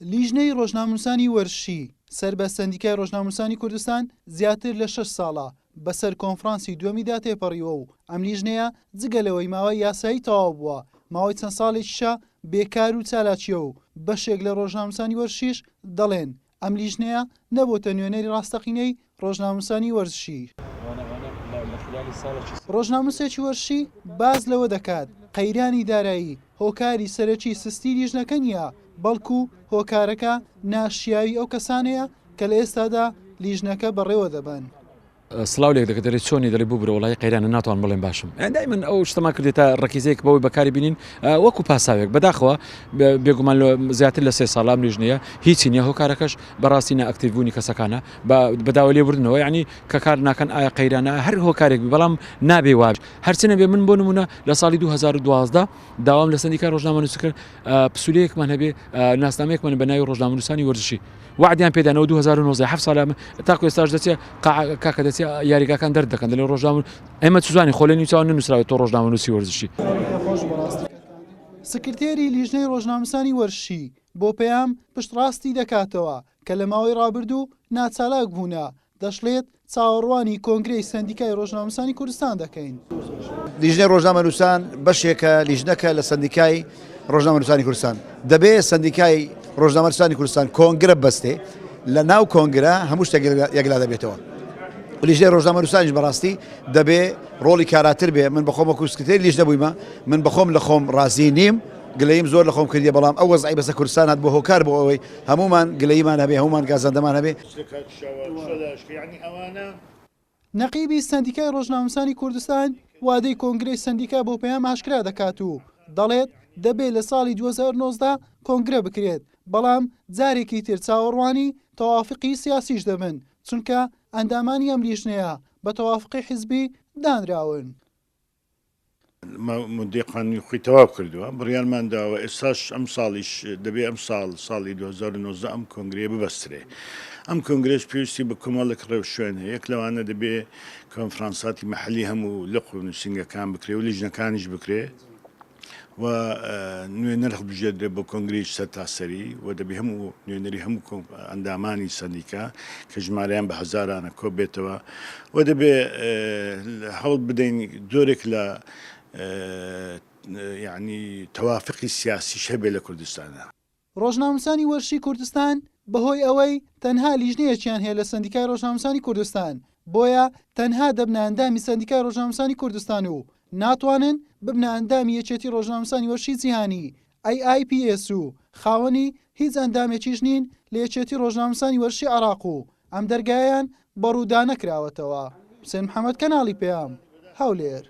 لیژنەی ڕۆژنامەنووسانی وەرشی سەر بە سەندیکای ڕۆژنامەنووسانی کوردستان زیاتر لە 6 ساڵە بەسەر کۆنفرانسی دووەمیدا تێپەڕیوە و ئەم لیژنەیە جگەلەوەی ماوەی یاسایی تەواو بووە ماوەی چەند ساڵێکیشە بێکار و چالاکیە و بەشێک لە ڕۆژنامەنووسانی وەرشیش دەڵێن ئەم لیژنەیە نەبووتە نوێنەری ڕاستەقینەی ڕۆژنامەنووسانی وەرشی. ڕۆژنامەنووسێکی وەرشی باز لەوە دەکات قەیرانی دارایی هۆکاری سەرەکی سستی لیژنەکە نییە بەڵکو هۆکارەکە ناشیاوی ئەو کەسانەیە کە لە ئێستادا لیژنەکە بەڕێوە دەبن. سلااو لێک دەکە دەرێت چۆنی دەڵێ بوو برەوەڵی قەیرانە ناتوان بڵێن باشم ئەندای من ئەو شتەما کردێتە ڕکیزەیەک بەوەی بەکاری بینین وەکو پاساوێک بەداخەوە بێگومان زیاتر لە 3 ساڵام لیژنەیە هیچی نییە هۆکارەکەش بەڕاستی نەئەکتیڤبوونی کەسەکانە بەداوە لێبوردنەوە یعنی کە کار ناکەن ئایا قەیرانە هەر هۆکارێک بەڵام نابێ وابێ هەرچنە بێ من بۆ نمونە لە ساڵی 2012 داوام لە سەندیکای ڕۆژنامەنووس کرد پسوولەیەکمان هەبێ ناسنامەیەکمان بە ناوی ڕۆژنامەنووسانی وەرزشی وعدیان پێدانەوە 2019 7 ساڵە تاکو ئێستاش دەچێت کاکە دەچێت یاریگاکان دەرد دەکەن لە ڕۆژنامە ئێمە چوزانی خۆلێنی چاوان نووسراوێت تۆ ڕۆژنامەنووسی وەرزشی. سکرتێری لیژنەی ڕۆژنامەنووسانی وەرشی بۆ پەیام پشتڕاستی دەکاتەوە کە لە ماوەی ڕابردوو ناچالاک بوونە دەشڵێت چاوەڕوانی کۆنگرەی سەندیکای ڕۆژنامەنووسانی کوردستان دەکەین. لیژنەی ڕۆژنامەنووسان بەشێکە لیژنەکە لە سەندیکای ڕۆژنامەنووسانی کوردستان دەبێت سەندیکای ڕۆژنامەنووسانی کوردستان کۆنگرە بەستێ لە ناو کۆنگرە هەموو شتێک یەکلا دەبێتەوە. لیژنەی ڕۆژنامەنووسانیش بەڕاستی دەبێ ڕۆڵی کاراتر بێ من بەخۆم وەکو سکرتێری لیژنە بوویمە من بەخۆم لە خۆم ڕازی نیم گلەیم زۆر لە خۆم کردیە بەڵام ئەو وەزعی بەسە کوردستان هات بۆ هۆکار بۆ ئەوەی هەمومان گلەیمان هەبێ هەمومان گازاندەمان هەبێ. نەقیبی سەندیکای ڕۆژنامەنووسانی کوردستان وادەی کۆنگرەی سەندیکا بۆ پەیام ئاشکرا دەکات و دەڵێت دەبێت لە ساڵی 2019 کۆنگرە بکرێت بەڵام جارێکی تر چاوەڕوانی تەوافقی سیاسیش دەبن چونکە ئەندامانی ئەم لیژنەیە بە تەوافقی حیزبی دانراون. مدەی قانونی خۆی تەواو کردووە بڕیارمان داوە ئێستاش ئەم ساڵیش دەبێ ئەم ساڵی 2019 ئەم کۆنگرێ ببەسترێ ئەم کۆنگرێش پێویستی بە کۆمەڵێک ڕێو شوێنە یەک لەوانە دەبێ کۆنفرانساتی مەحەلی هەموو لە نووسنگەکان بکرێ و لیژنەکانیش بکرێ و نوێنەر بژێدرێت بۆ کۆنگرێکی سەر تاسەری و دەبێ هەموو نوێنەری هەموو ئەندامانی سەندیکا کە ژمارەیان بە هەزارانە کۆ بێتەوە و دەبێ هەوڵ بدەین جۆرێک لە یعنی تەوافقی سیاسی هەبێ لە کوردستانە. ڕۆژنامەنووسانی وەرشی کوردستان بەهۆی ئەوەی تەنها لیژنەیەکیان هەیە لە سەندیکای ڕۆژنامەنووسانی کوردستان بۆیە تەنها دەبنە ئەندامی سەندیکای ڕۆژنامەنووسانی کوردستان و ناتوانن ببنە ئەندامی یەکێتی ڕۆژنامەنووسانی وەرشی جیهانی IIPS و خاوەنی هیچ ئەندامێکیش نین لە یەکێتی ڕۆژنامەنووسانی وەرشی عێراق و ئەم دەرگایان بەڕوودا نەکراوەتەوە. حوسێن محەممەد کەناڵی پەیام هەولێر.